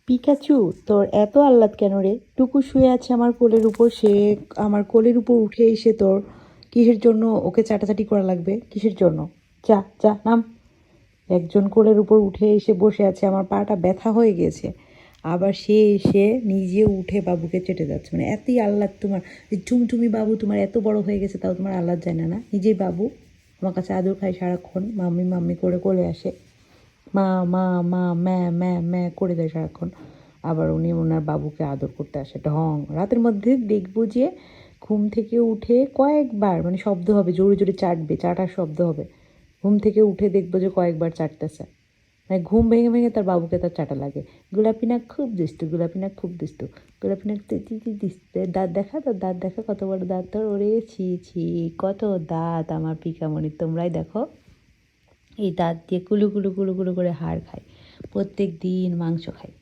Pikachu, তোর এত আহ্লাদ কেন রে? টুকু শুয়ে আছে আমার কোলের উপর, সে আমার কোলের উপর উঠে এসে তোর কিসের জন্য ওকে চাটাচাটি করা লাগবে? কিসের জন্য? যা যা নাম। একজন কোলের উপর উঠে এসে বসে আছে, আমার পাটা ব্যথা হয়ে গেছে, আবার সে এসে নিজে উঠে বাবুকে চেটে যাচ্ছে। মানে এতই আহ্লাদ তোমার! তুমি বাবু তোমার এত বড় হয়ে গেছে, তাও তোমার আহ্লাদ যায় না? না, নিজেই বাবু আমার কাছে আদর খায় সারাক্ষণ, মাম্মি মাম্মি করে কোলে আসে, মা মা মা ম্যা ম্যা ম্যা করে দেয় সারাক্ষণ। আবার উনি ওনার বাবুকে আদর করতে আসে ঢং। রাতের মধ্যে দেখবো যে ঘুম থেকে উঠে কয়েকবার মানে শব্দ হবে, জোরে জোরে চাটবে, চাটার শব্দ হবে। ঘুম থেকে উঠে দেখবো যে কয়েকবার চাটতেছে, মানে ঘুম ভেঙে ভেঙে তার বাবুকে তার চাটা লাগে। গোলাপি নাক খুব দুষ্টু, গোলাপি নাক খুব দুষ্টু, গোলাপি নাক দিচ্ছে। দাঁত দেখা, তোর দাঁত দেখা, কত বড় দাঁত তোর! ওরে ছি ছি, কত দাঁত আমার পিকামণি! তোমরাই দেখো, এই দাঁত দিয়ে কুলু কুলু কুলু কুলু করে হাড় খায়, প্রত্যেক দিন মাংস খায়।